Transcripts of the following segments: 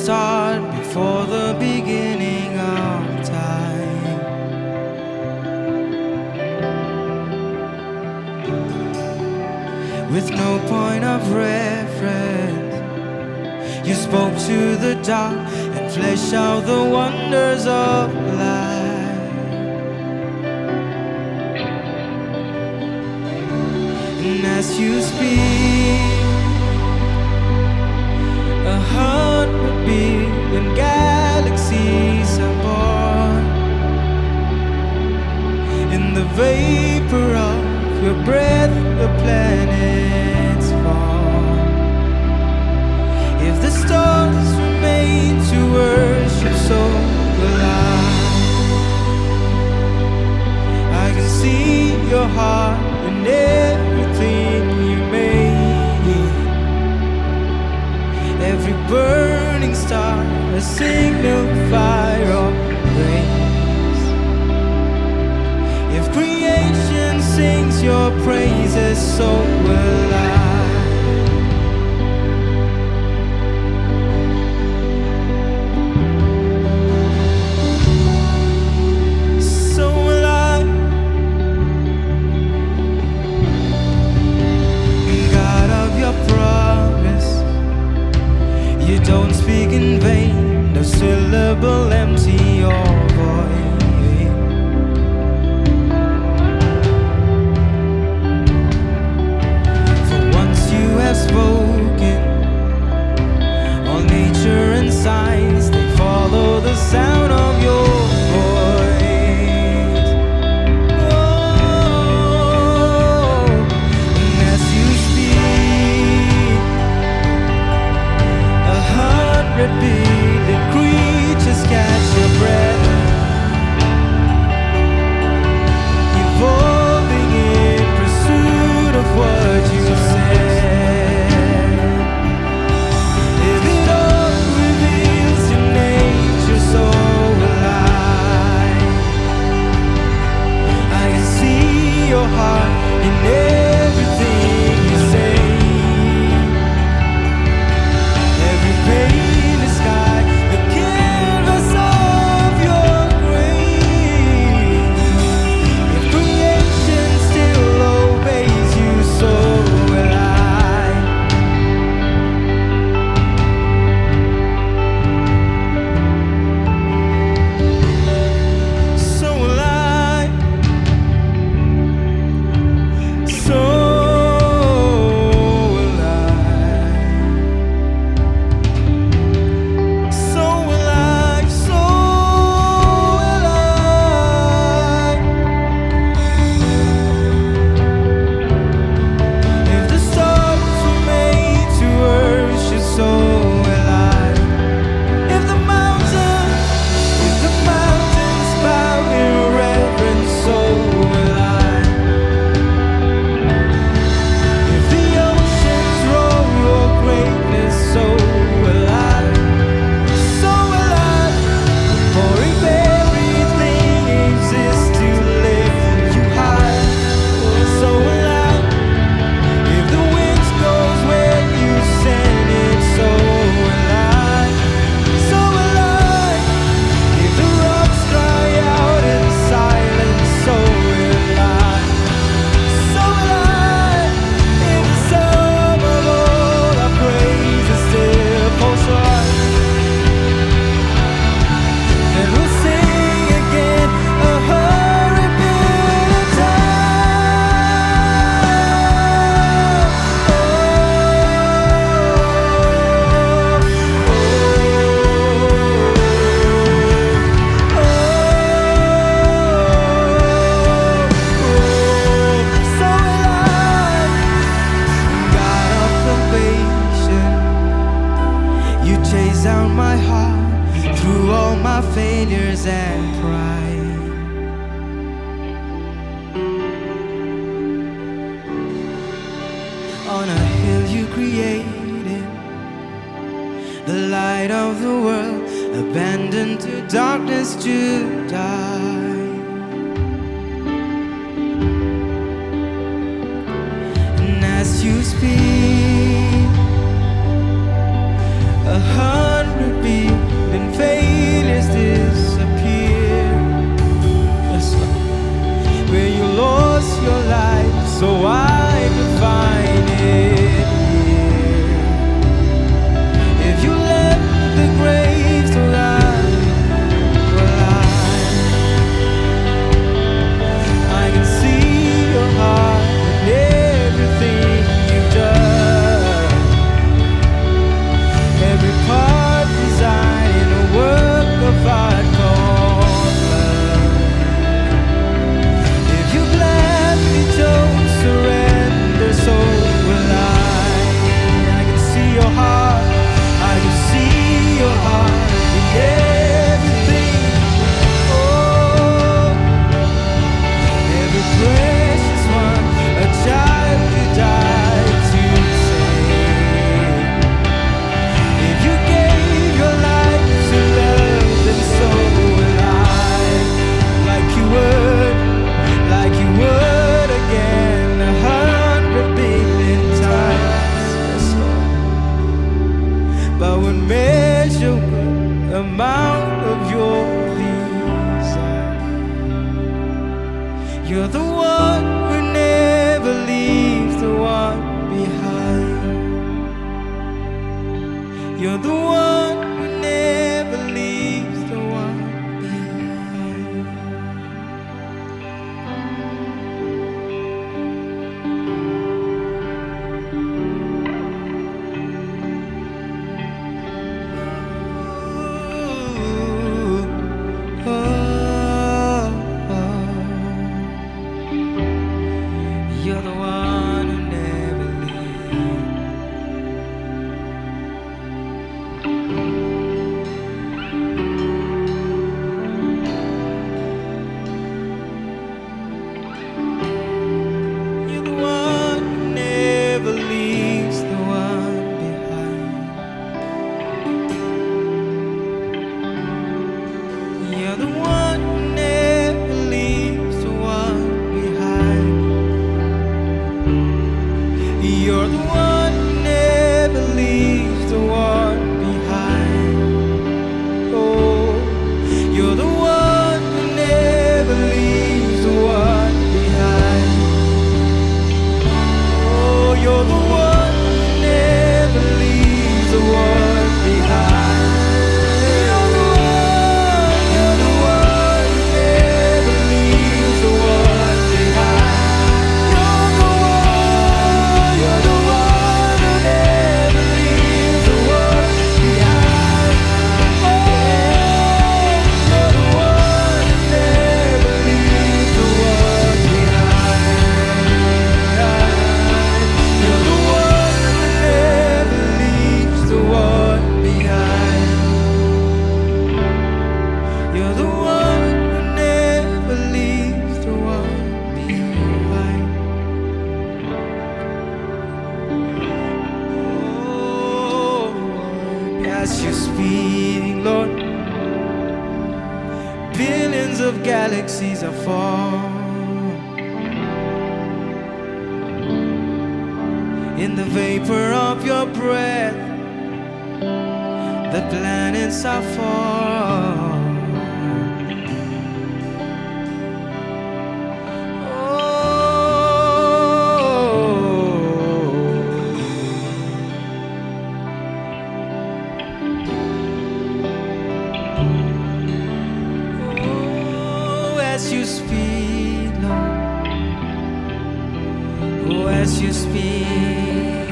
start before the beginning of time. With no point of reference, you spoke to the dark and fleshed out the wonders of life. And as you speak, 100 billion galaxies are born. In the vapor of your breath, the planets fall. If the stars were made to worship, so will I can see your heart in everything you made. Every burning star, a signal fire of grace. If creation sings your praises, so will I. So will I. God of your promise, you don't speak in vain, no syllable empty or void. For once you have spoken, all nature and science, they follow the sound of your voice. Oh, and as you speak, 100 billion creatures catch your breath, evolving in pursuit of what you said. If it all reveals your nature, so will I can see your heart in everything you say. Every pain is sky, the canvas of your grace. If creation still obeys you, so will I. So will I. So will I. So will I, so will I. If the stars were made to worship, so will I. If the mountains bow in reverence, so will I. If the oceans roar your greatness, so will I. So will I. For if everything exists to lift you high, so will I. If the wind goes where you send it, so will I. So will I. If the rocks cry out in silence, so will I. So will I. If the sum of all our praises still falls short, then we'll sing again 100 billion So will I. God of salvation, you chase down my heart through all my failures and pride. On a hill you created, the light of the world, abandoned to darkness to die. And as you speak, 100 beats and failures disappear. Yes, Lord. Where you lost your life so I could find it here. If you left the grave so that I can see your heart and everything you've done. Every part designed in a work of art called love. If you gladly chose surrender, so will I. I can see your heart. I can see your heart in everything. Oh, every precious one, a child you died to save. If you gave your life to love, then so will I. Like you would again 100 billion times. Yes, Lord. But when measure the amount of your desire, you're the one who never leaves the one behind. You're the one who never leaves the one behind. Ooh, oh, oh. You're the one who never leaves. You're the one who never leaves the one behind. You're the one who never leaves the one behind. You're the one who never leaves the one behind. Oh, you're the one who never leaves the one behind. Oh, you're the one who never leaves the one behind. You're the one who never leaves the one behind. You're the one who never leaves the one behind. Oh, you're the one who never leaves the one behind. You're the one who never leaves the one behind. You're the one who never leaves the one behind. Oh, as you speak, Lord, billions of galaxies are formed. In the vapor of your breath, the planets are formed. Oh, as you speak, Lord. Oh, as you speak.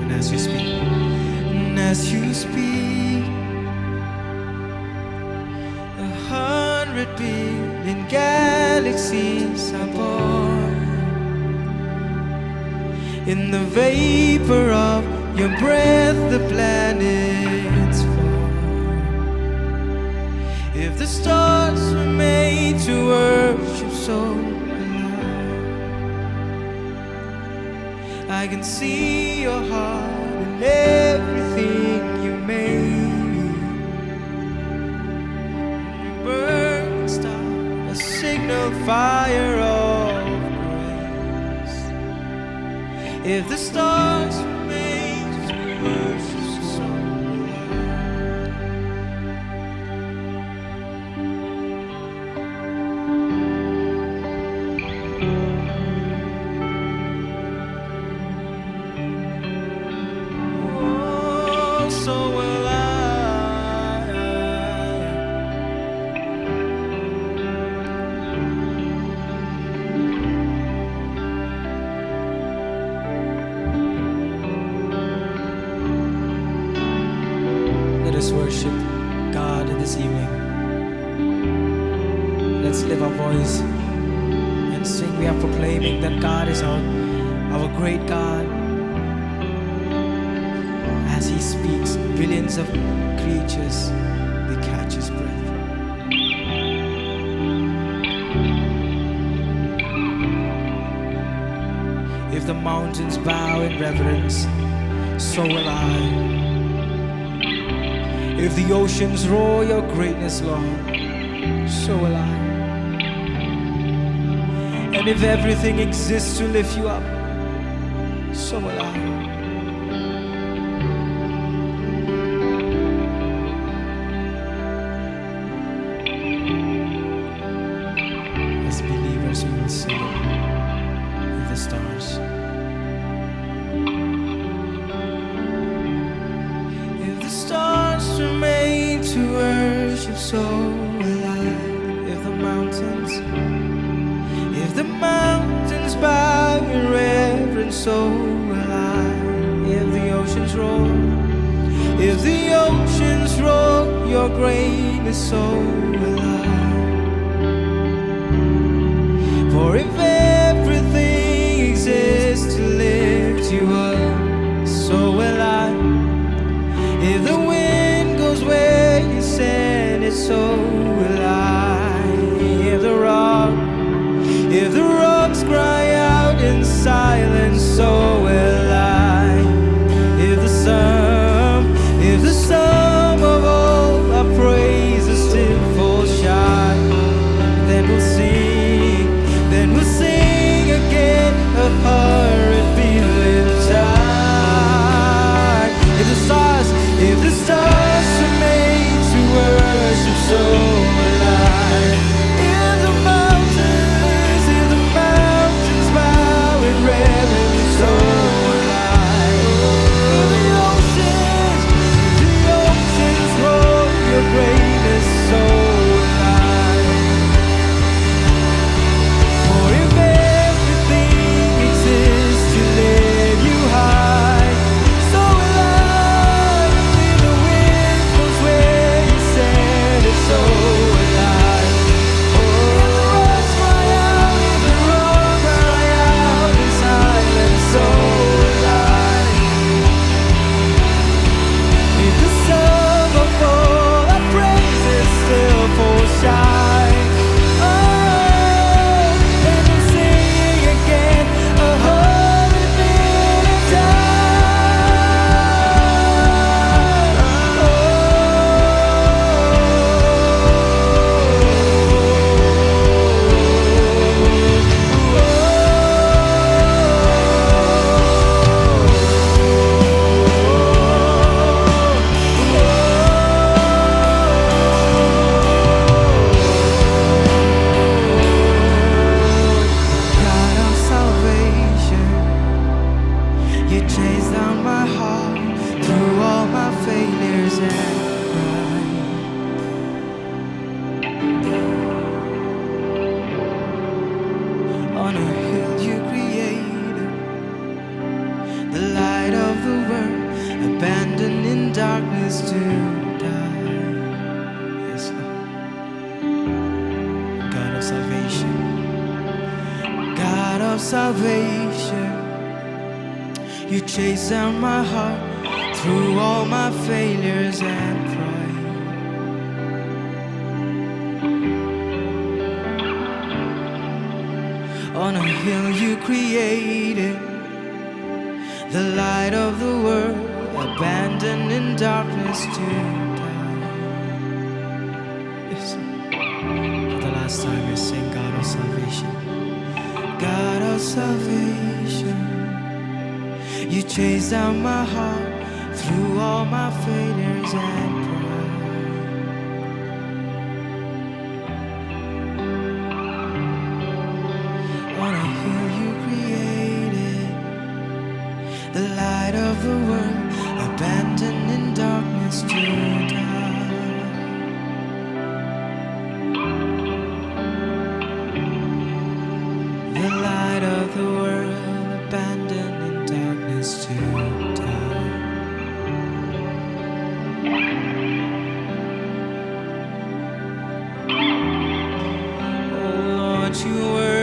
And as you speak. And as you speak, 100 billion galaxies are born. In the vapor of your breath, the planets fall. If the stars were made to worship, so I can see your heart in everything you made. Burning star, eternal fire of grace. If the stars remain to worship, so will I. Oh, so will I. Let us worship God this evening. Let's lift our voice and sing. We are proclaiming that God is our great God. As He speaks, billions of creatures, they catch His breath. If the mountains bow in reverence, so will I. If the oceans roar your greatness, Lord, so will I. And if everything exists to lift you up, so will I. As believers, we will sing with the stars. If the stars remain to worship, so will I. If the mountains bow in reverence, so will I. If the oceans roar, your greatness, so will I. For if everything exists to lift you up, so will I. If the wind goes where you send it, so will I. If the rocks cry out in silence, so will I. If the sum of all our praises still falls shy, then we'll sing again a hundred billion times. If the stars remain to worship, so will I. If the mountains bow in reverence, so will I. If the oceans roar your greatness, so will I. For if everything exists to lift you high, so will I. If the wind goes where you send it, so will I. If the rocks cry out in silence, so will I. If the sum of all our praises still falls shy, then we'll sing again a hundred billion God of salvation, you chase down my heart through all my failures and pride. On a hill you created, the light of the world, abandoned in darkness to die. Yes, Lord. God of salvation, God of salvation, you chase down my heart through all my failures and pride. On a hill you created, the light of the world, abandoned in darkness to die. Yes. For the last time we sing God our salvation, God our salvation. You chased down my heart through all my failures and pride. On a hill you created, the light of the world, abandoned in darkness to die. The light of the world, abandoned in darkness to die. Oh Lord, you were